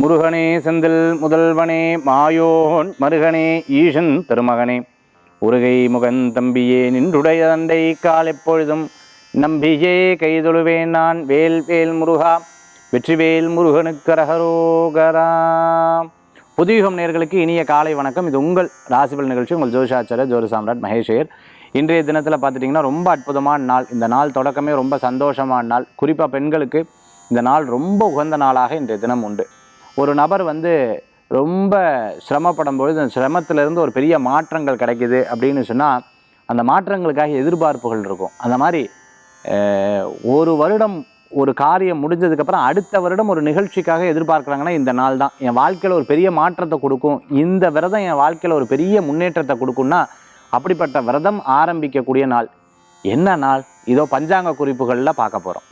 முருகனே செந்தில் முதல்வனே மாயோன் மருகனே ஈசன் திருமகனே உருகை முகன் தம்பியே நின்றுடைய தண்டை கால் எப்பொழுதும் நம்பியே கைதொழுவேன் நான் வேல் வேல் முருகா வெற்றிவேல் முருகனுக்கு அரகரோகரா. புதியுகம் நேயர்களுக்கு இனிய காலை வணக்கம். இது உங்கள் ராசிபல் நிகழ்ச்சி. உங்கள் ஜோதிஷாச்சாரியர் ஜோதி சாம்ராட் மகேஷர். இன்றைய தினத்தில் பார்த்துட்டிங்கன்னா ரொம்ப அற்புதமான நாள். இந்த நாள் தொடக்கமே ரொம்ப சந்தோஷமான நாள். குறிப்பாக பெண்களுக்கு இந்த நாள் ரொம்ப உகந்த நாளாக இன்றைய தினம் உண்டு. ஒரு நபர் ரொம்ப சிரமப்படும் பொழுது அந்த சிரமத்திலிருந்து ஒரு பெரிய மாற்றங்கள் கிடைக்குது அப்படின்னு சொன்னால் அந்த மாற்றங்களுக்காக எதிர்பார்ப்புகள் இருக்கும். அந்த மாதிரி ஒரு வருடம் ஒரு காரியம் முடிஞ்சதுக்கப்புறம் அடுத்த வருடம் ஒரு நிகழ்ச்சிக்காக எதிர்பார்க்குறாங்கன்னா இந்த நாள் தான் என் வாழ்க்கையில் ஒரு பெரிய மாற்றத்தை கொடுக்கும், இந்த விரதம் என் வாழ்க்கையில் ஒரு பெரிய முன்னேற்றத்தை கொடுக்கும்னா அப்படிப்பட்ட விரதம் ஆரம்பிக்கக்கூடிய நாள். என்ன நாள்? இதோ பஞ்சாங்க குறிப்புகளில் பார்க்க போகிறோம்.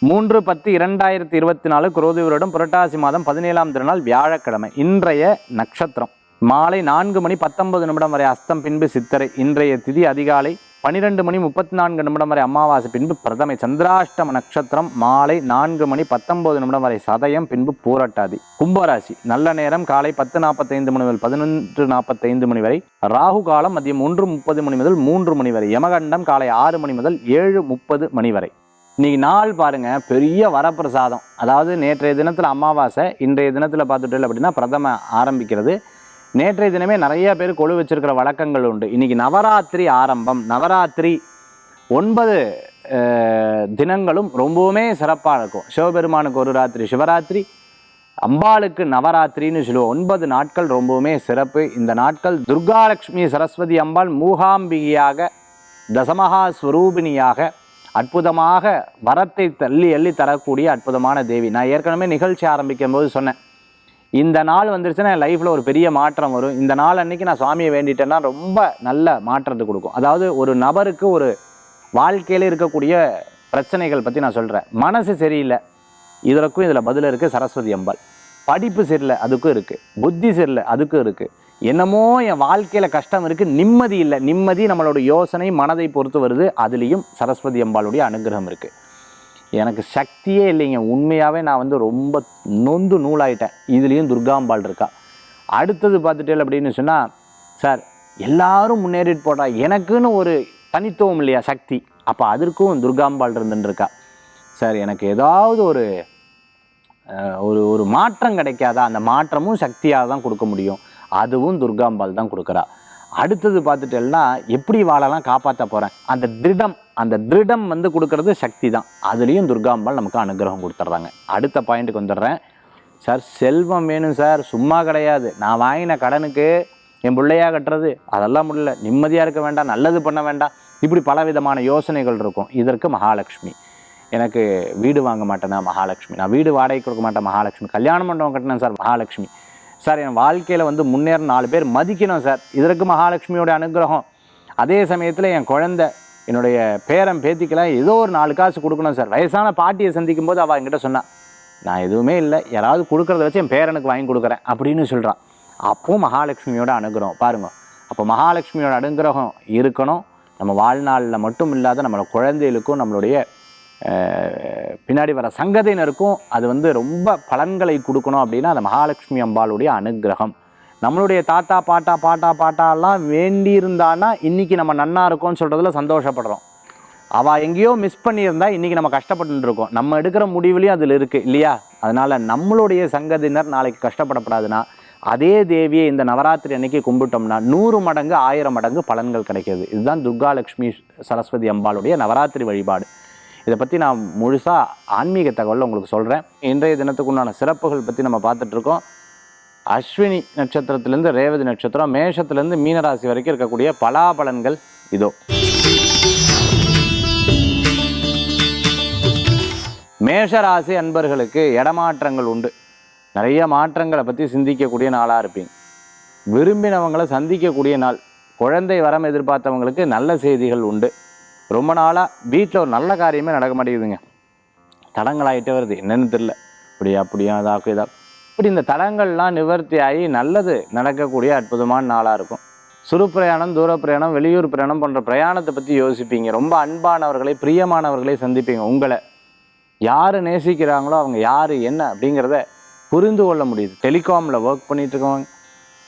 3/10/2024 குரோதி வருடம் புரட்டாசி மாதம் 17ஆம் திருநாள் வியாழக்கிழமை. இன்றைய நட்சத்திரம் மாலை 4:19 வரை அஸ்தம், பின்பு சித்திரை. இன்றைய திதி அதிகாலை 12:34 வரை அமாவாசை, பின்பு பிரதமை. சந்திராஷ்டம நட்சத்திரம் மாலை 4:19 வரை சதயம், பின்பு பூரட்டாதி. கும்பராசி நல்ல நேரம் காலை 10:45 முதல் 11:45 வரை. ராகு காலம் மதியம் 1:30 முதல் 3 வரை. யமகண்டம் காலை 6 முதல் 7:30 வரை. இன்னைக்கு நாள் பாருங்க, பெரிய வரப்பிரசாதம். அதாவது நேற்றைய தினத்தில் அமாவாசை, இன்றைய தினத்தில் பார்த்துட்டு அப்படின்னா பிரதம ஆரம்பிக்கிறது. நேற்றைய தினமே நிறைய பேர் கொழு வச்சிருக்கிற வழக்கங்கள் உண்டு. இன்னைக்கு நவராத்திரி ஆரம்பம். நவராத்திரி 9 தினங்களும் ரொம்பவுமே சிறப்பாக இருக்கும். சிவபெருமானுக்கு ஒரு ராத்திரி சிவராத்திரி, அம்பாளுக்கு நவராத்திரின்னு சொல்லுவோம். 9 நாட்கள் ரொம்பவுமே சிறப்பு. இந்த நாட்கள் துர்காலட்சுமி சரஸ்வதி அம்பாள் மூகாம்பிகையாக தசமகா ஸ்வரூபிணியாக அற்புதமாக வரத்தை அள்ளி தரக்கூடிய அற்புதமான தேவி. நான் ஏற்கனவே நிகழ்ச்சி ஆரம்பிக்கும் போது சொன்னேன், இந்த நாள் வந்துருச்சுன்னா என் லைஃப்பில் ஒரு பெரிய மாற்றம் வரும். இந்த நாள் அன்னைக்கு நான் சுவாமியை வேண்டிட்டேன்னா ரொம்ப நல்ல மாற்றத்தை கொடுக்கும். அதாவது ஒரு நபருக்கு ஒரு வாழ்க்கையில் இருக்கக்கூடிய பிரச்சனைகள் பற்றி நான் சொல்கிறேன். மனசு சரியில்லை, இதற்கும் இதில் பதில் இருக்குது சரஸ்வதி அம்பாள். படிப்பு சரியில்லை, அதுக்கும் இருக்குது. புத்தி சரியில்லை, அதுக்கும் இருக்குது. என்னமோ என் வாழ்க்கையில் கஷ்டம் இருக்குது, நிம்மதி இல்லை. நிம்மதி நம்மளோட யோசனை மனதை பொறுத்து வருது. அதுலேயும் சரஸ்வதி அம்பாளுடைய அனுகிரகம் இருக்குது. எனக்கு சக்தியே இல்லைங்க, உண்மையாகவே நான் ரொம்ப நொந்து நூலாயிட்டேன். இதுலேயும் துர்காம்பாள் இருக்கா. அடுத்தது பார்த்துட்டேன் அப்படின்னு சொன்னால், சார் எல்லாரும் முன்னேறிட்டு போட்டா எனக்குன்னு ஒரு தனித்துவம் இல்லையா சக்தி, அப்போ அதற்கும் துர்காம்பாள் இருந்துருக்கா. சார் எனக்கு ஏதாவது ஒரு மாற்றம் கிடைக்காதா, அந்த மாற்றமும் சக்தியாக தான் கொடுக்க முடியும், அதுவும் துர்காம்பாள் தான் கொடுக்குறா. அடுத்தது பார்த்துட்டேன்னா எப்படி வாழலாம் காப்பாற்ற போகிறேன், அந்த திருடம் கொடுக்கறது சக்தி தான். அதுலேயும் துர்காம்பாள் நமக்கு அனுகிரகம் கொடுத்துட்றாங்க. அடுத்த பாயிண்ட்டுக்கு வந்துடுறேன். சார் செல்வம் வேணும் சார், சும்மா கிடையாது. நான் வாங்கின கடனுக்கு என் பிள்ளையா கட்டுறது அதெல்லாம் முடியல, நிம்மதியாக இருக்க வேண்டாம், நல்லது பண்ண வேண்டாம், இப்படி பலவிதமான யோசனைகள் இருக்கும். இதற்கு மகாலட்சுமி. எனக்கு வீடு வாங்க மாட்டேனா மகாலட்சுமி, நான் வீடு வாடகை கொடுக்க மாட்டேன் மகாலட்சுமி, கல்யாண மண்டபம் கட்டினேன் சார் மகாலட்சுமி, சார் என் வாழ்க்கையில் முன்னேற 4 பேர் மதிக்கணும் சார், இதற்கு மகாலட்சுமியோட அனுகிரகம். அதே சமயத்தில் என் குழந்தை என்னுடைய பேரன் பேத்திக்கெல்லாம் ஏதோ ஒரு 4 காசு கொடுக்கணும் சார். வயசான பாட்டியை சந்திக்கும் போது அவள் என்கிட்ட சொன்னான், நான் எதுவுமே இல்லை, யாராவது கொடுக்குறத வச்சு என் பேரனுக்கு வாங்கி கொடுக்குறேன் அப்படின்னு சொல்கிறான். அப்போது மகாலட்சுமியோட அனுகிரகம் பாருங்க. அப்போ மகாலட்சுமியோட அனுகிரகம் இருக்கணும் நம்ம வாழ்நாளில் மட்டும் இல்லாத நம்மளோட குழந்தைகளுக்கும் நம்மளுடைய பின்னாடி வர சங்கதியினருக்கும் அது ரொம்ப பலன்களை கொடுக்கணும். அப்படின்னா அந்த மகாலட்சுமி அம்பாளுடைய அனுகிரகம். நம்மளுடைய தாத்தா பாட்டாலாம் வேண்டியிருந்தான்னா இன்றைக்கி நம்ம நன்னா இருக்கோம்னு சொல்கிறதுல சந்தோஷப்படுறோம். அவள் எங்கேயோ மிஸ் பண்ணியிருந்தா இன்றைக்கி நம்ம கஷ்டப்பட்டு இருக்கோம். நம்ம எடுக்கிற முடிவுலையும் அதில் இருக்குது இல்லையா? அதனால் நம்மளுடைய சங்கதியினர் நாளைக்கு கஷ்டப்படப்படாதுன்னா அதே தேவியை இந்த நவராத்திரி அன்னைக்கு கும்பிட்டோம்னா 100 மடங்கு 1000 மடங்கு பலன்கள் கிடைக்கிது. இதுதான் துர்காலட்சுமி சரஸ்வதி அம்பாளுடைய நவராத்திரி வழிபாடு. இதை பற்றி நான் முழுசாக ஆன்மீக தகவலில் உங்களுக்கு சொல்கிறேன். இன்றைய தினத்துக்குண்டான சிறப்புகள் பற்றி நம்ம பார்த்துட்ருக்கோம். அஸ்வினி நட்சத்திரத்திலேருந்து ரேவதி நட்சத்திரம், மேஷத்துலேருந்து மீனராசி வரைக்கும் இருக்கக்கூடிய பலாபலன்கள் இதோ. மேஷராசி அன்பர்களுக்கு இடமாற்றங்கள் உண்டு. நிறைய மாற்றங்களை பற்றி சிந்திக்கக்கூடிய நாளாக இருப்பீங்க. விரும்பினவங்களை சந்திக்கக்கூடிய நாள். குழந்தை வரம் எதிர்பார்த்தவங்களுக்கு நல்ல செய்திகள் உண்டு. ரொம்ப நாளாக வீட்டில் ஒரு நல்ல காரியமே நடக்க மாட்டேங்குதுங்க, தடங்களாகிட்டே வருது, என்னென்னு தெரியல, அப்படியா இப்படி இந்த தடங்கள்லாம் நிவர்த்தி ஆகி நல்லது நடக்கக்கூடிய அற்புதமான நாளாக இருக்கும். சிறு பிரயாணம், தூர பிரயாணம், வெளியூர் பிரயாணம் போன்ற பிரயாணத்தை பற்றி யோசிப்பீங்க. ரொம்ப அன்பானவர்களை, பிரியமானவர்களை சந்திப்பீங்க. உங்களை யார் நேசிக்கிறாங்களோ அவங்க யார் என்ன அப்படிங்கிறத புரிந்து கொள்ள முடியுது. டெலிகாமில் ஒர்க் பண்ணிட்டு இருக்கவங்க,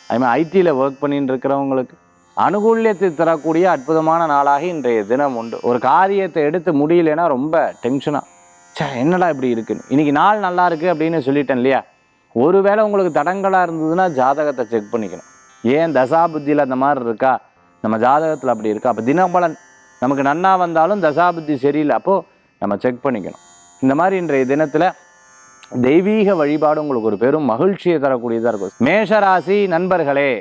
அதுமாதிரி ஐடியில் ஒர்க் பண்ணிட்டு இருக்கிறவங்களுக்கு அனுகூல்யத்தை தரக்கூடிய அற்புதமான நாளாக இன்றைய தினம் உண்டு. ஒரு காரியத்தை எடுத்து முடியலைன்னா ரொம்ப டென்ஷனாக, என்னடா இப்படி இருக்குன்னு. இன்றைக்கி நாள் நல்லா இருக்குது அப்படின்னு சொல்லிட்டேன் இல்லையா. ஒருவேளை உங்களுக்கு தடங்களாக இருந்ததுன்னா ஜாதகத்தை செக் பண்ணிக்கணும். ஏன் தசாபுத்தியில் அந்த மாதிரி இருக்கா, நம்ம ஜாதகத்தில் அப்படி இருக்கா. அப்போ தினபலன் நமக்கு நன்னா வந்தாலும் தசாபுத்தி சரியில்லை, அப்போது நம்ம செக் பண்ணிக்கணும். இந்த மாதிரி இன்றைய தினத்தில் தெய்வீக வழிபாடு உங்களுக்கு ஒரு பெரும் மகிழ்ச்சியை தரக்கூடியதாக இருக்கும். மேஷராசி நண்பர்களே,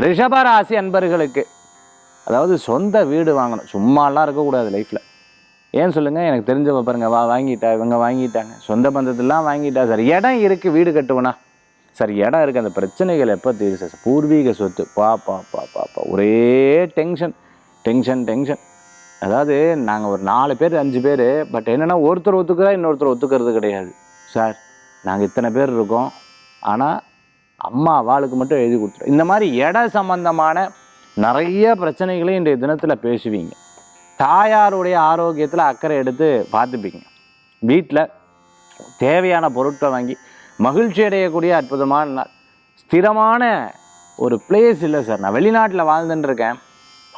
ரிஷபராசி அன்பர்களுக்கு, அதாவது சொந்த வீடு வாங்கணும். சும்மாலாம் இருக்கக்கூடாது லைஃப்பில். ஏன் சொல்லுங்கள், எனக்கு தெரிஞ்சவங்க பாருங்க, வாங்கிட்டா இவங்க வாங்கிட்டாங்க, சொந்த பந்தத்திலாம் வாங்கிட்டா. சார் இடம் இருக்குது, வீடு கட்டுவேனா சார், இடம் இருக்குது, அந்த பிரச்சனைகள் எப்போ தீர்வு சார். பூர்வீக சொத்து பாப்பா ஒரே டென்ஷன் டென்ஷன் டென்ஷன். அதாவது நாங்கள் ஒரு 4 பேர் 5 பேர், பட் என்னென்னா ஒருத்தர் ஒத்துக்கிறா இன்னொருத்தர் ஒத்துக்கிறது கிடையாது. சார் நாங்கள் இத்தனை பேர் இருக்கோம், ஆனால் அம்மா அவளுக்கு மட்டும் எழுதி கொடுத்துரும். இந்த மாதிரி இட சம்பந்தமான நிறைய பிரச்சனைகளையும் இன்றைய தினத்தில் பேசுவீங்க. தாயாருடைய ஆரோக்கியத்தில் அக்கறை எடுத்து பார்த்துப்பீங்க. வீட்டில் தேவையான பொருட்களை வாங்கி மகிழ்ச்சி அடையக்கூடிய அற்புதமான நாள். ஸ்திரமான ஒரு பிளேஸ் இல்லை சார், நான் வெளிநாட்டில் வாழ்ந்துட்டுருக்கேன்,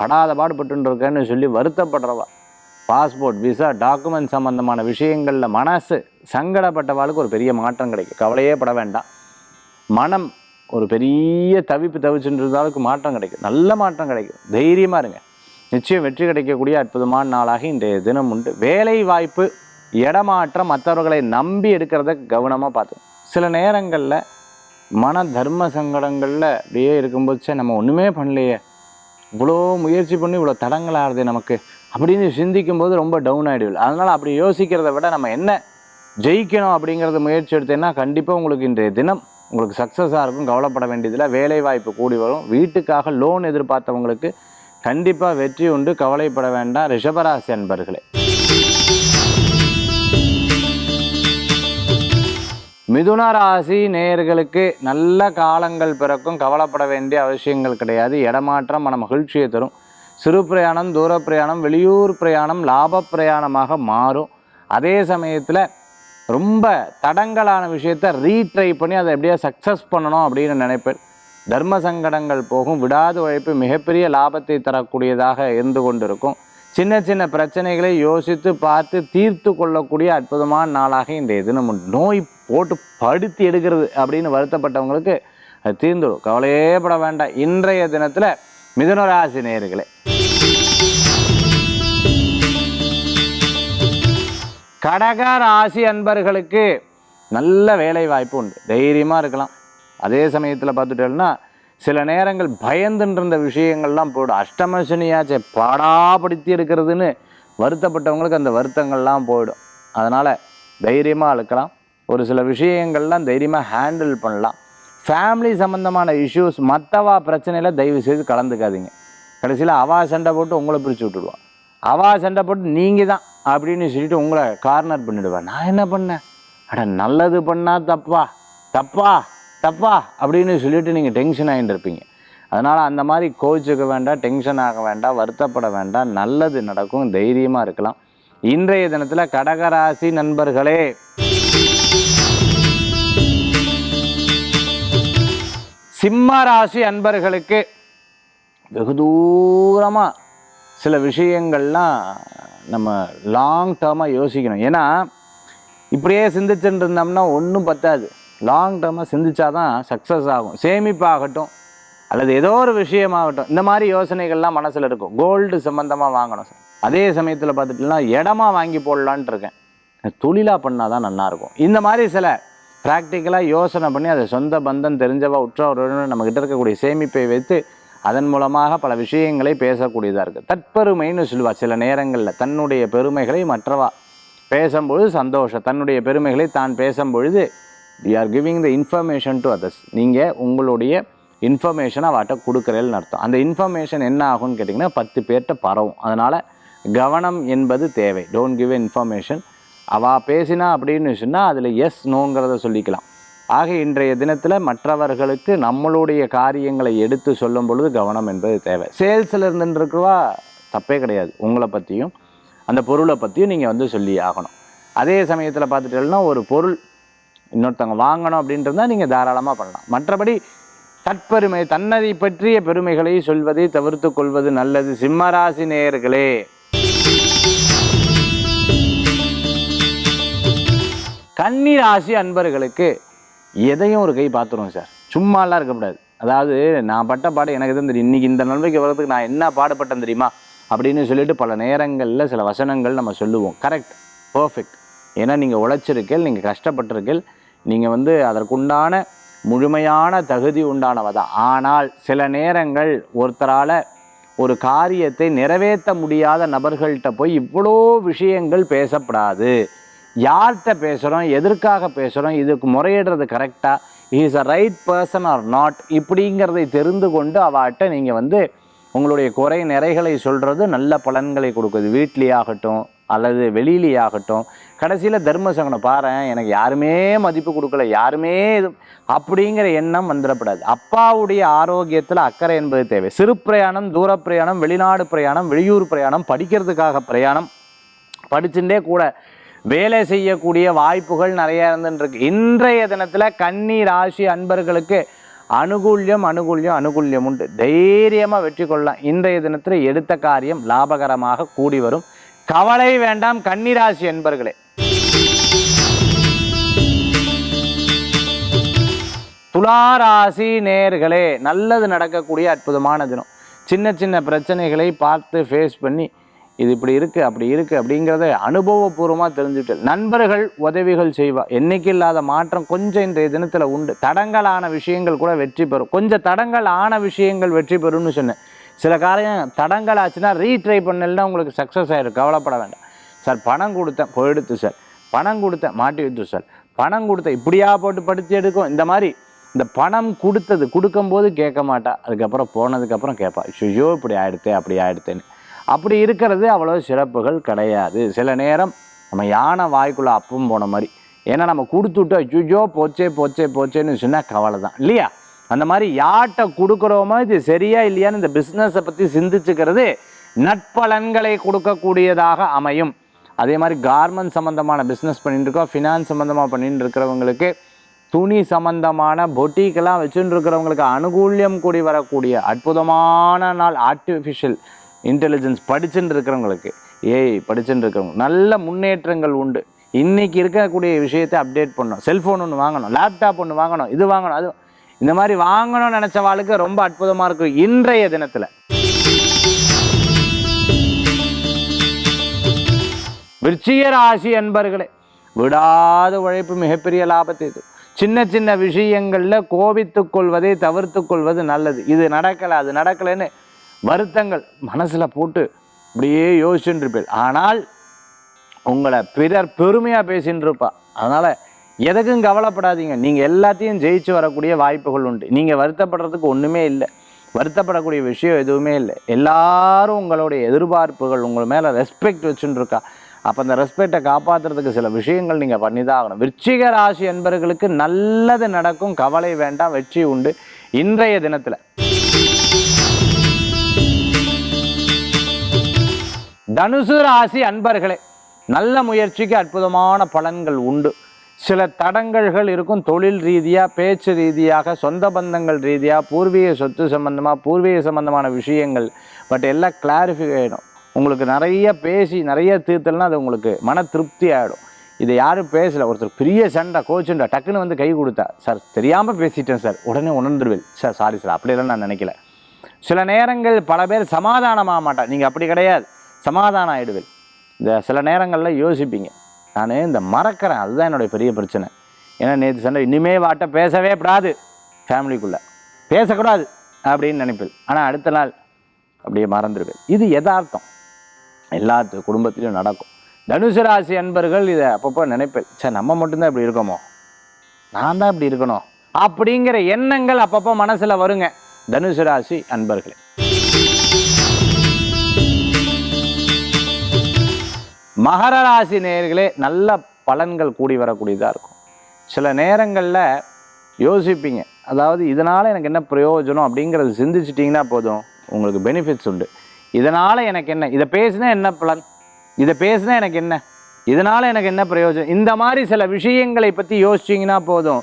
படாத பாடுபட்டுருக்கேன்னு சொல்லி வருத்தப்படுறவா, பாஸ்போர்ட் விசா டாக்குமெண்ட் சம்பந்தமான விஷயங்களில் மனசு சங்கடப்பட்டவாளுக்கு ஒரு பெரிய மாற்றம் கிடைக்கும். கவலையே பட வேண்டாம். மனம் ஒரு பெரிய தவிச்சுட்டு இருந்தாலுக்கு மாற்றம் கிடைக்கும், நல்ல மாற்றம் கிடைக்கும். தைரியமாக இருங்க, நிச்சயம் வெற்றி கிடைக்கக்கூடிய அற்புதமான நாளாக இன்றைய தினம் உண்டு. வேலை வாய்ப்பு, இடமாற்றம், மற்றவர்களை நம்பி எடுக்கிறத கவனமாக பார்த்து. சில நேரங்களில் மன தர்ம சங்கடங்களில் அப்படியே இருக்கும்போது நம்ம ஒன்றுமே பண்ணலையே, இவ்வளோ முயற்சி பண்ணி இவ்வளோ தடங்களாகுது நமக்கு அப்படின்னு சிந்திக்கும்போது ரொம்ப டவுன் ஆகிடுவில்லை. அதனால் அப்படி யோசிக்கிறத விட நம்ம என்ன ஜெயிக்கணும் அப்படிங்கிறத முயற்சி எடுத்தேன்னா கண்டிப்பாக உங்களுக்கு இன்றைய தினம் உங்களுக்கு சக்ஸஸாக இருக்கும். கவலைப்பட வேண்டியதில்லை. வேலை வாய்ப்பு கூடி வரும். வீட்டுக்காக லோன் எதிர்பார்த்தவங்களுக்கு கண்டிப்பாக வெற்றி உண்டு. கவலைப்பட வேண்டாம் ரிஷபராசி அன்பர்களே. மிதுன ராசி நேயர்களுக்கு நல்ல காலங்கள் பிறக்கும். கவலைப்பட வேண்டிய அவசியங்கள் கிடையாது. இடமாற்றம் மன மகிழ்ச்சியை தரும். சிறு பிரயாணம், தூர பிரயாணம், வெளியூர் பிரயாணம் லாப பிரயாணமாக மாறும். அதே சமயத்தில் ரொம்ப தடங்கலான விஷயத்தை ரீட்ரை பண்ணி அதை எப்படியா சக்ஸஸ் பண்ணணும் அப்படின்னு நினைப்பேன். தர்ம சங்கடங்கள் போகும். விடாது உழைப்பு மிகப்பெரிய லாபத்தை தரக்கூடியதாக இருந்து கொண்டிருக்கும். சின்ன சின்ன பிரச்சனைகளை யோசித்து பார்த்து தீர்த்து கொள்ளக்கூடிய அற்புதமான நாளாக இன்றைய தினம் உண்டு. நோய் போட்டு படுத்தி எடுக்கிறது அப்படின்னு வருத்தப்பட்டவங்களுக்கு அது தீர்ந்துடும். கவலையே பட வேண்டாம். இன்றைய தினத்தில் மிதுன ராசி நேயர்களே, கடக ராசி அன்பர்களுக்கு நல்ல வேலை வாய்ப்பு உண்டு. தைரியமாக இருக்கலாம். அதே சமயத்தில் பார்த்துட்டோம்னா சில நேரங்கள் பயந்துன்ற விஷயங்கள்லாம் போய்டும். அஷ்டமசனியாச்சே பாடாப்படுத்தி எடுக்கிறதுன்னு வருத்தப்பட்டவங்களுக்கு அந்த வருத்தங்கள்லாம் போயிடும். அதனால் தைரியமாக இருக்கலாம். ஒரு சில விஷயங்கள்லாம் தைரியமாக ஹேண்டில் பண்ணலாம். ஃபேமிலி சம்மந்தமான இஷ்யூஸ், மற்றவா பிரச்சனையில் தயவு செய்து கலந்துக்காதீங்க. கடைசியில் அவா சண்டை போட்டு உங்களை பிரித்து விட்டுடுவான். அவா சண்டை போட்டு நீங்கள் தான் அப்படின்னு சொல்லிட்டு உங்களை கார்னர் பண்ணிவிடுவேன். நான் என்ன பண்ணேன், அட நல்லது பண்ணால் தப்பா தப்பா தப்பா அப்படின்னு சொல்லிட்டு நீங்கள் டென்ஷன் ஆகிட்டு இருப்பீங்க. அதனால் அந்த மாதிரி கோச்சுக்க வேண்டாம், டென்ஷன் ஆக வேண்டாம், வருத்தப்பட வேண்டாம். நல்லது நடக்கும். தைரியமாக இருக்கலாம். இன்றைய தினத்தில் கடகராசி நண்பர்களே, சிம்ம ராசி அன்பர்களுக்கு வெகு தூரமாக சில விஷயங்கள்லாம் நம்ம லாங் டேர்மாக யோசிக்கணும். ஏன்னா இப்படியே சிந்திச்சுட்டு இருந்தோம்னா ஒன்றும் பத்தாது. லாங் டேர்மாக சிந்திச்சாதான் சக்ஸஸ் ஆகும். சேமிப்பாகட்டும் அல்லது ஏதோ ஒரு விஷயமாகட்டும், இந்த மாதிரி யோசனைகள்லாம் மனசில் இருக்கும். கோல்டு சம்மந்தமாக வாங்கணும் சார். அதே சமயத்தில் பார்த்துட்டுனா இடமா வாங்கி போடலான்ட்டு இருக்கேன், தொழிலாக பண்ணால் தான் நல்லாயிருக்கும். இந்த மாதிரி சில ப்ராக்டிக்கலாக யோசனை பண்ணி அதை சொந்த பந்தம் தெரிஞ்சவா உற்றவர்கள் நம்மக்கிட்ட இருக்கக்கூடிய சேமிப்பை வைத்து அதன் மூலமாக பல விஷயங்களை பேசக்கூடியதாக இருக்குது. தற்பெருமைன்னு சொல்லுவா. சில நேரங்களில் தன்னுடைய பெருமைகளை மற்றவா பேசும்பொழுது சந்தோஷம், தன்னுடைய பெருமைகளை தான் பேசும்பொழுது we are giving the information to others. நீங்கள் உங்களுடைய இன்ஃபர்மேஷனை அவட்ட கொடுக்குறேன்னு அர்த்தம். அந்த இன்ஃபர்மேஷன் என்ன ஆகும்னு கேட்டிங்கன்னா 10 பேர்கிட்ட பரவும். அதனால் கவனம் என்பது தேவை. Don't give information. அவள் பேசினா அப்படின்னு சொன்னால் அதில் எஸ் நோங்கிறத சொல்லிக்கலாம். ஆக இன்றைய தினத்தில் மற்றவர்களுக்கு நம்மளுடைய காரியங்களை எடுத்து சொல்லும் பொழுது கவனம் என்பது தேவை. சேல்ஸில் இருந்துருக்குவா தப்பே கிடையாது. உங்களை பற்றியும் அந்த பொருளை பற்றியும் நீங்கள் வந்து சொல்லி ஆகணும். அதே சமயத்தில் பார்த்துட்டீங்கன்னா ஒரு பொருள் இன்னொருத்தவங்க வாங்கணும் அப்படின்றதா நீங்கள் தாராளமாக பண்ணலாம். மற்றபடி தற்பெருமை தன்னதை பற்றிய பெருமைகளை சொல்வதை தவிர்த்து கொள்வது நல்லது. சிம்மராசி நேயர்களே, கன்னி ராசி அன்பர்களுக்கு எதையும் ஒரு கை பார்த்துருவோம் சார், சும்மாலாம் இருக்கக்கூடாது. அதாவது நான் பட்ட பாடு எனக்கு தான் தெரியும், இன்றைக்கி இந்த நிலைமைக்கு வர்றதுக்கு நான் என்ன பாடுபட்டேன் தெரியுமா அப்படின்னு சொல்லிட்டு பல நேரங்களில் சில வசனங்கள் நம்ம சொல்லுவோம். Correct, perfect. ஏன்னா நீங்கள் உழைச்சிருக்கீள், நீங்கள் கஷ்டப்பட்டிருக்கீள், நீங்கள் வந்து அதற்குண்டான முழுமையான தகுதி உண்டானவ தான். ஆனால் சில நேரங்கள் ஒருத்தரால் ஒரு காரியத்தை நிறைவேற்ற முடியாத நபர்கள்ட்ட போய் இவ்வளோ விஷயங்கள் பேசப்படாது. யார்கிட்ட பேசுகிறோம், எதற்காக பேசுகிறோம், இதுக்கு முறையிடுறது கரெக்டாக, is a right person or not, இப்படிங்கிறதை தெரிந்து கொண்டு அவட்ட நீங்கள் வந்து உங்களுடைய குறை நிறைகளை சொல்கிறது நல்ல பலன்களை கொடுக்குது. வீட்லேயே ஆகட்டும் அல்லது வெளியிலே ஆகட்டும். கடைசியில் தர்ம சங்கடம் பாரு, எனக்கு யாருமே மதிப்பு கொடுக்கல, யாருமே இது அப்படிங்கிற எண்ணம் வந்துடப்படாது. அப்பாவுடைய ஆரோக்கியத்தில் அக்கறை என்பது தேவை. சிறு பிரயாணம், தூர பிரயாணம், வெளிநாடு பிரயாணம், வெளியூர் பிரயாணம், படிக்கிறதுக்காக பிரயாணம், படிச்சுட்டே கூட வேலை செய்யக்கூடிய வாய்ப்புகள் நிறைய இருந்துருக்கு. இன்றைய தினத்தில் கன்னி ராசி அன்பர்களுக்கு அனுகூல்யம் உண்டு. தைரியமாக வெற்றி கொள்ளலாம். இன்றைய தினத்தில் எடுத்த காரியம் லாபகரமாக கூடி வரும். கவலை வேண்டாம் கன்னிராசி என்பர்களே. துளாராசி நேர்களே, நல்லது நடக்கக்கூடிய அற்புதமான தினம். சின்ன சின்ன பிரச்சனைகளை பார்த்து ஃபேஸ் பண்ணி இது இப்படி இருக்குது அப்படி இருக்குது அப்படிங்கிறத அனுபவபூர்வமாக தெரிஞ்சுட்டு நண்பர்கள் உதவிகள் செய்வா. என்னைக்கு இல்லாத மாற்றம் கொஞ்சம் இன்றைய தினத்தில் உண்டு. தடங்கலான விஷயங்கள் கூட வெற்றி பெறும். கொஞ்சம் தடங்கள் ஆன விஷயங்கள் வெற்றி பெறும்னு சொன்னேன். சில காரியம் தடங்கள் ஆச்சுன்னா ரீட்ரை பண்ணலன்னா உங்களுக்கு சக்ஸஸ் ஆகிடும். கவலைப்பட வேண்டாம். சார் பணம் கொடுத்தேன் போயிடுத்து சார், பணம் கொடுத்தேன் மாட்டி வைத்து சார், பணம் கொடுத்தேன் இப்படியா போட்டு படுத்தி எடுக்கும். இந்த மாதிரி இந்த பணம் கொடுக்கும்போது கேட்க மாட்டா, அதுக்கப்புறம் போனதுக்கப்புறம் கேட்பா, ஐயோ இப்படி ஆகிடுத்தே அப்படி ஆகிடுத்தேன்னு. அப்படி இருக்கிறது அவ்வளோ சிறப்புகள் கிடையாது. சில நேரம் நம்ம யானை வாய்க்குள்ளே அப்பம் போன மாதிரி. ஏன்னா நம்ம கொடுத்துட்டு ஐயோ போச்சேன்னு சொன்னால் கவலை தான் இல்லையா? அந்த மாதிரி யார்கிட்ட கொடுக்குறோமோ இது சரியா இல்லையான்னு இந்த பிஸ்னஸை பற்றி சிந்திச்சுக்கிறது நட்பலன்களை கொடுக்கக்கூடியதாக அமையும். அதே மாதிரி கார்மெண்ட் சம்மந்தமான பிஸ்னஸ் பண்ணிட்டு இருக்கோம், ஃபினான்ஸ் சம்மந்தமாக பண்ணிட்டு இருக்கிறவங்களுக்கு, துணி சம்மந்தமான பொட்டிக்கெல்லாம் வச்சுட்டு இருக்கிறவங்களுக்கு அனுகூல்யம் கூடி வரக்கூடிய அற்புதமான நாள். ஆர்டிஃபிஷியல் இன்டெலிஜென்ஸ் படிச்சுட்டு இருக்கிறவங்களுக்கு, படிச்சுட்டு இருக்கிறவங்க நல்ல முன்னேற்றங்கள் உண்டு. இன்றைக்கி இருக்கக்கூடிய விஷயத்தை அப்டேட் பண்ணணும். செல்ஃபோன் ஒன்று வாங்கணும், லேப்டாப் ஒன்று வாங்கணும், இது வாங்கணும், அது இந்த மாதிரி வாங்கணும்னு நினச்ச வாழ்க்கை ரொம்ப அற்புதமாக இருக்கும் இன்றைய தினத்தில். விருச்சிக ராசி அன்பர்களே, விடாத உழைப்பு மிகப்பெரிய லாபத்தை இது. சின்ன சின்ன விஷயங்களில் கோபித்து கொள்வதை தவிர்த்து கொள்வது நல்லது. இது நடக்கலை அது நடக்கலைன்னு வருத்தங்கள் மனசில் போட்டு இப்படியே யோசிச்சுட்டு இருப்பேன். ஆனால் உங்களை பிறர் பெருமையாக பேசின்னு இருப்பா. அதனால் எதுக்கும் கவலைப்படாதீங்க. நீங்கள் எல்லாத்தையும் ஜெயிச்சு வரக்கூடிய வாய்ப்புகள் உண்டு. நீங்கள் வருத்தப்படுறதுக்கு ஒன்றுமே இல்லை, வருத்தப்படக்கூடிய விஷயம் எதுவுமே இல்லை. எல்லாரும் உங்களுடைய எதிர்பார்ப்புகள் உங்கள் மேலே ரெஸ்பெக்ட் வச்சுட்டு இருக்கா. அப்போ அந்த ரெஸ்பெக்டை காப்பாற்றுறதுக்கு சில விஷயங்கள் நீங்கள் பண்ணி தான் ஆகணும். விருச்சிக ராசி என்பவர்களுக்கு நல்லது நடக்கும், கவலை வேண்டாம், வெற்றி உண்டு இன்றைய தினத்தில். தனுசு ராசி அன்பர்களே, நல்ல முயற்சிக்கு அற்புதமான பலன்கள் உண்டு. சில தடங்கல்கள் இருக்கும், தொழில் ரீதியாக, பேச்சு ரீதியாக, சொந்த பந்தங்கள் ரீதியாக, பூர்வீக சொத்து சம்பந்தமாக, பூர்வீக சம்பந்தமான விஷயங்கள். பட் எல்லாம் கிளாரிஃபை ஆகிடும். உங்களுக்கு நிறைய பேசி நிறைய தீர்த்தல்னா அது உங்களுக்கு மன திருப்தி ஆகிடும். இதை யாரும் பேசலை, ஒருத்தர் பெரிய சண்டை கோச்சுண்டா டக்குன்னு வந்து கை கொடுத்தா, சார் தெரியாமல் பேசிட்டேன் சார், உடனே உணர்ந்துருவேன் சார், சாரி சார் அப்படியெல்லாம் நான் நினைக்கல. சில நேரங்கள் பல பேர் சமாதானமாக மாட்டான், நீங்கள் அப்படி கிடையாது, சமாதானம் ஆகிடுவேன். இந்த சில நேரங்களில் யோசிப்பீங்க, நான் இந்த மறக்கிறேன், அதுதான் என்னுடைய பெரிய பிரச்சனை. ஏன்னா நேற்று சண்டை, இனிமே வாட்ட பேசவே கூடாது, ஃபேமிலிக்குள்ளே பேசக்கூடாது அப்படின்னு நினைப்பேன். ஆனால் அடுத்த நாள் அப்படியே மறந்துடுவேன். இது யதார்த்தம், எல்லாத்து குடும்பத்திலையும் நடக்கும். தனுசு ராசி அன்பர்கள் இதை அப்பப்போ நினைப்பேன், சார் நம்ம மட்டும்தான் இப்படி இருக்கோமோ, நான் தான் இப்படி இருக்கணும் அப்படிங்கிற எண்ணங்கள் அப்பப்போ மனசில் வருங்க தனுசு ராசி அன்பர்களே. மகர ராசி நேயர்களே, நல்ல பலன்கள் கூடி வரக்கூடியதாக இருக்கும். சில நேரங்களில் யோசிப்பீங்க, அதாவது இதனால் எனக்கு என்ன பிரயோஜனம் அப்படிங்கிறது சிந்திச்சிட்டிங்கன்னா போதும், உங்களுக்கு பெனிஃபிட்ஸ் உண்டு. இதனால் எனக்கு என்ன, இதை பேசினா என்ன பலன், இதை பேசினா எனக்கு என்ன, இதனால் எனக்கு என்ன பிரயோஜனம், இந்த மாதிரி சில விஷயங்களை பற்றி யோசிச்சிங்கன்னா போதும்,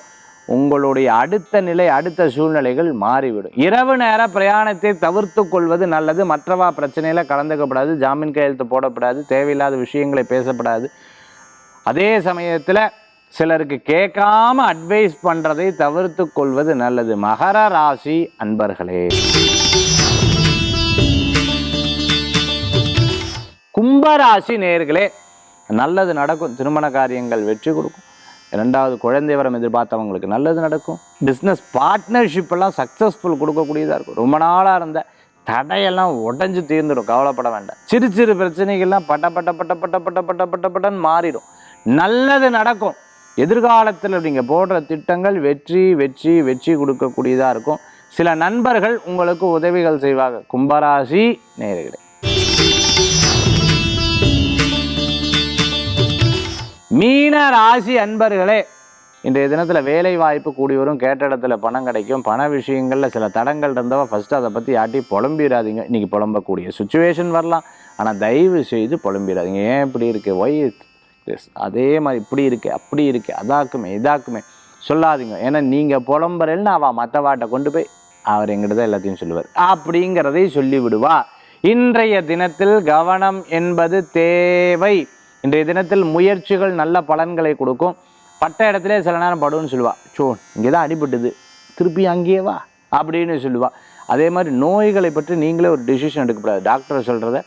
உங்களுடைய அடுத்த நிலை அடுத்த சூழ்நிலைகள் மாறிவிடும். இரவு நேர பிரயாணத்தை தவிர்த்து கொள்வது நல்லது. மற்றவா பிரச்சனையில் கலந்துக்கப்படாது, ஜாமீன் கையெழுத்து போடப்படாது, தேவையில்லாத விஷயங்களை பேசப்படாது. அதே சமயத்தில் சிலருக்கு கேட்காம அட்வைஸ் பண்ணுறதை தவிர்த்து கொள்வது நல்லது. மகர ராசி அன்பர்களே. கும்பராசி நேயர்களே, நல்லது நடக்கும். திருமண காரியங்கள் வெற்றி கொடுக்கும். 2வது குழந்தை வரம் எதிர்பார்த்தவங்களுக்கு நல்லது நடக்கும். பிஸ்னஸ் பார்ட்னர்ஷிப் எல்லாம் சக்ஸஸ்ஃபுல் கொடுக்கக்கூடியதாக இருக்கும். ரொம்ப நாளாக இருந்த தடையெல்லாம் உடஞ்சி தீர்ந்துடும், கவலைப்பட வேண்டாம். சிறு சிறு பிரச்சனைகள்லாம் பட்டன்னு மாறிடும். நல்லது நடக்கும். எதிர்காலத்தில் நீங்கள் போடுற திட்டங்கள் வெற்றி வெற்றி வெற்றி கொடுக்கக்கூடியதாக இருக்கும். சில நண்பர்கள் உங்களுக்கு உதவிகள் செய்வாங்க. கும்பராசி நேயர்களே. மீன ராசி அன்பர்களே, இன்றைய தினத்தில் வேலை வாய்ப்பு கூடி வரும். கேட்ட இடத்துல பணம் கிடைக்கும். பண விஷயங்களில் சில தடங்கள் இருந்தவ ஃபஸ்ட்டு அதை பற்றி யாட்டி புலம்பிடாதீங்க. இன்றைக்கி புலம்பக்கூடிய சுச்சுவேஷன் வரலாம், ஆனால் தயவு செய்து புலம்பிடாதீங்க. ஏன் இப்படி இருக்குது, ஒய் அதே மாதிரி இப்படி இருக்குது அப்படி இருக்குது அதாக்குமே இதாக்குமே சொல்லாதீங்க. ஏன்னா நீங்கள் புலம்புறேன்னு அவள் மற்றவாட்டை கொண்டு போய் அவர் எங்கிட்ட தான் எல்லாத்தையும் சொல்லுவார் அப்படிங்கிறதை சொல்லிவிடுவா. இன்றைய தினத்தில் கவனம் என்பது தேவை. இன்றைய தினத்தில் முயற்சிகள் நல்ல பலன்களை கொடுக்கும். பட்ட இடத்துல சில நேரம் படுன்னு சொல்லுவா, இங்கே தான் அடிபட்டுது திருப்பி அங்கேயே வா அப்படின்னு சொல்லுவா. அதே மாதிரி நோய்களை பற்றி நீங்களே ஒரு டிசிஷன் எடுக்கக்கூடாது. டாக்டர் சொல்கிறத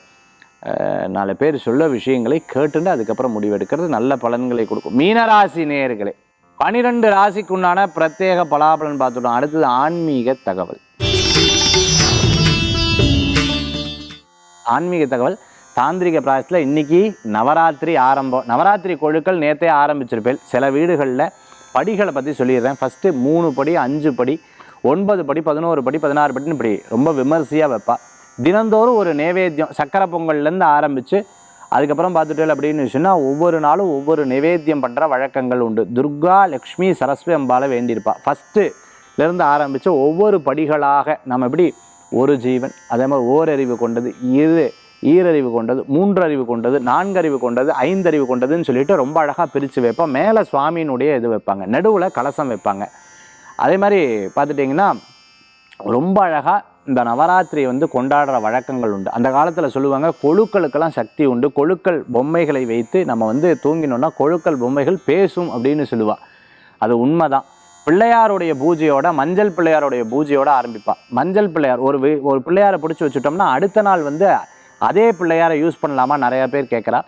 4 பேர் சொல்ல விஷயங்களை கேட்டுட்டு அதுக்கப்புறம் முடிவெடுக்கிறது நல்ல பலன்களை கொடுக்கும். மீனராசி நேயர்களே, 12 ராசிக்குண்டான பிரத்யேக பலாபலன் பார்த்துட்டோம். அடுத்தது ஆன்மீக தகவல். ஆன்மீக தகவல் தாந்திரிக பிராயசத்தில் இன்றைக்கி நவராத்திரி ஆரம்பம். நவராத்திரி கொழுக்கள் நேற்றே ஆரம்பிச்சிருப்பேன். சில வீடுகளில் படிகளை பற்றி சொல்லிடுறேன். ஃபஸ்ட்டு 3 படி 5 படி 9 படி 11 படி 16 படின்னு இப்படி ரொம்ப விமர்சையாக வைப்பா. தினந்தோறும் ஒரு நைவேத்தியம் சக்கரை பொங்கல்லேருந்து ஆரம்பித்து அதுக்கப்புறம் பார்த்துட்டு அப்படின்னு சொன்னால் ஒவ்வொரு நாளும் ஒவ்வொரு நைவேத்தியம் பண்ணுற வழக்கங்கள் உண்டு. துர்கா லக்ஷ்மி சரஸ்வதி அம்பாலை வேண்டியிருப்பா. ஃபஸ்ட்டுலேருந்து ஆரம்பித்து ஒவ்வொரு படிகளாக நம்ம எப்படி ஒரு ஜீவன், அதே மாதிரி ஓரறிவு கொண்டது, ஈரறிவு கொண்டது, 3 அறிவு கொண்டது, 4 அறிவு கொண்டது, 5 அறிவு கொண்டதுன்னு சொல்லிட்டு ரொம்ப அழகாக பிரித்து வைப்போம். மேலே சுவாமியினுடைய இது வைப்பாங்க, நடுவில் கலசம் வைப்பாங்க. அதே மாதிரி பார்த்துட்டிங்கன்னா ரொம்ப அழகாக இந்த நவராத்திரி கொண்டாடுற வழக்கங்கள் உண்டு. அந்த காலத்தில் சொல்லுவாங்க கொழுக்களுக்கெல்லாம் சக்தி உண்டு. கொழுக்கள் பொம்மைகளை வைத்து நம்ம தூங்கினோன்னா கொழுக்கள் பொம்மைகள் பேசும் அப்படின்னு சொல்லுவாள். அது உண்மைதான். பிள்ளையாருடைய பூஜையோட மஞ்சள் பிள்ளையாருடைய பூஜையோட ஆரம்பிப்பா. மஞ்சள் பிள்ளையார் ஒரு பிள்ளையாரை பிடிச்சி வச்சுட்டோம்னா அடுத்த நாள் அதே பிள்ளையாரை யூஸ் பண்ணலாமா நிறையா பேர் கேட்குறா.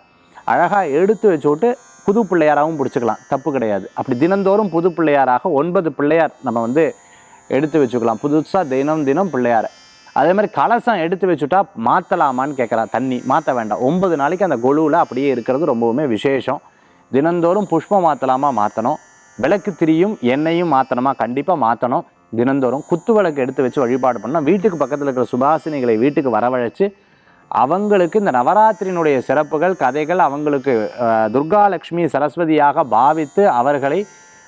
அழகாக எடுத்து வச்சு விட்டு புது பிள்ளையாராகவும் பிடிச்சிக்கலாம், தப்பு கிடையாது. அப்படி தினந்தோறும் புது பிள்ளையாராக 9 பிள்ளையார் நம்ம எடுத்து வச்சுக்கலாம். புதுசாக தினம் பிள்ளையாரை. அதே மாதிரி கலசம் எடுத்து வச்சுட்டா மாற்றலாமான்னு கேட்குறா. தண்ணி மாற்ற வேண்டாம். 9 நாளைக்கு அந்த கொலுவில் அப்படியே இருக்கிறது ரொம்பவுமே விசேஷம். தினந்தோறும் புஷ்பம் மாற்றலாமா, மாற்றணும். விளக்கு திரியும் எண்ணெயும் மாற்றணுமா, கண்டிப்பாக மாற்றணும். தினந்தோறும் குத்து விளக்கு எடுத்து வச்சு வழிபாடு பண்ணணும். வீட்டுக்கு பக்கத்தில் இருக்கிற சுபாசினிகளை வீட்டுக்கு வரவழைச்சு அவங்களுக்கு இந்த நவராத்திரியினுடைய சிறப்புகள் கதைகள் அவங்களுக்கு துர்காலட்சுமி சரஸ்வதியாக பாவித்து அவர்களை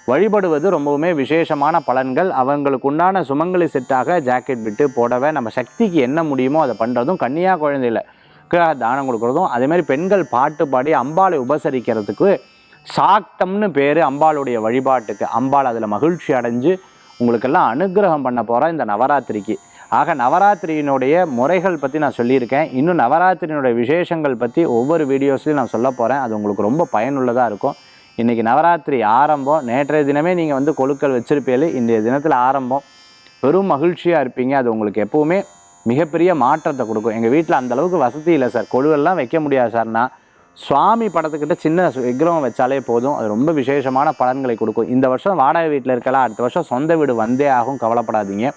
வழிபடுவது ரொம்பவுமே விசேஷமான பலன்கள். அவங்களுக்கு உண்டான சுமங்கலி செட்டாக ஜாக்கெட் விட்டு போடவே நம்ம சக்திக்கு என்ன முடியுமோ அதை பண்ணுறதும், கன்னியா குழந்தையில் தானம் கொடுக்குறதும், அதேமாதிரி பெண்கள் பாட்டு பாடி அம்பாளை உபசரிக்கிறதுக்கு சாக்தம்னு பேர் அம்பாளுடைய வழிபாட்டுக்கு. அம்பாள் அதில் மகிழ்ச்சி அடைஞ்சு உங்களுக்கெல்லாம் அனுகிரகம் பண்ண போகிறோம் இந்த நவராத்திரிக்கு. ஆக நவராத்திரியினுடைய முறைகள் பற்றி நான் சொல்லியிருக்கேன். இன்னும் நவராத்திரியினுடைய விசேஷங்கள் பற்றி ஒவ்வொரு வீடியோஸ்லையும் நான் சொல்ல போகிறேன். அது உங்களுக்கு ரொம்ப பயனுள்ளதாக இருக்கும். இன்றைக்கி நவராத்திரி ஆரம்பம். நேற்றைய தினமே நீங்கள் கொழுக்கள் வச்சுருப்பீங்க. இன்றைய தினத்தில் ஆரம்பம். பெரும் மகிழ்ச்சியாக இருப்பீங்க. அது உங்களுக்கு எப்போவுமே மிகப்பெரிய மாற்றத்தை கொடுக்கும். எங்கள் வீட்டில் அந்தளவுக்கு வசதி இல்லை சார், கொழுவெல்லாம் வைக்க முடியாது சார்னா சுவாமி படத்துக்கிட்ட சின்ன விக்கிரகம் வச்சாலே போதும். அது ரொம்ப விசேஷமான பலன்களை கொடுக்கும். இந்த வருஷம் வாடகை வீட்டில் இருக்கலாம், அடுத்த வருஷம் சொந்த வீடு வந்தே ஆகும். கவலைப்படாதீங்க.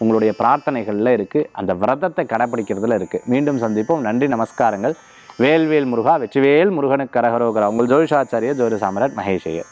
உங்களுடைய பிரார்த்தனைகளில் இருக்குது, அந்த விரதத்தை கடைப்பிடிக்கிறதுல இருக்குது. மீண்டும் சந்திப்போம். நன்றி, நமஸ்காரங்கள். வேல்வேல் முருகா, வெற்றிவேல் முருகனுக்கு கரகரோகரா. உங்கள் ஜோதிஷாச்சாரிய ஜோதி சாம்ராட் மகேஷ் ஐயர்.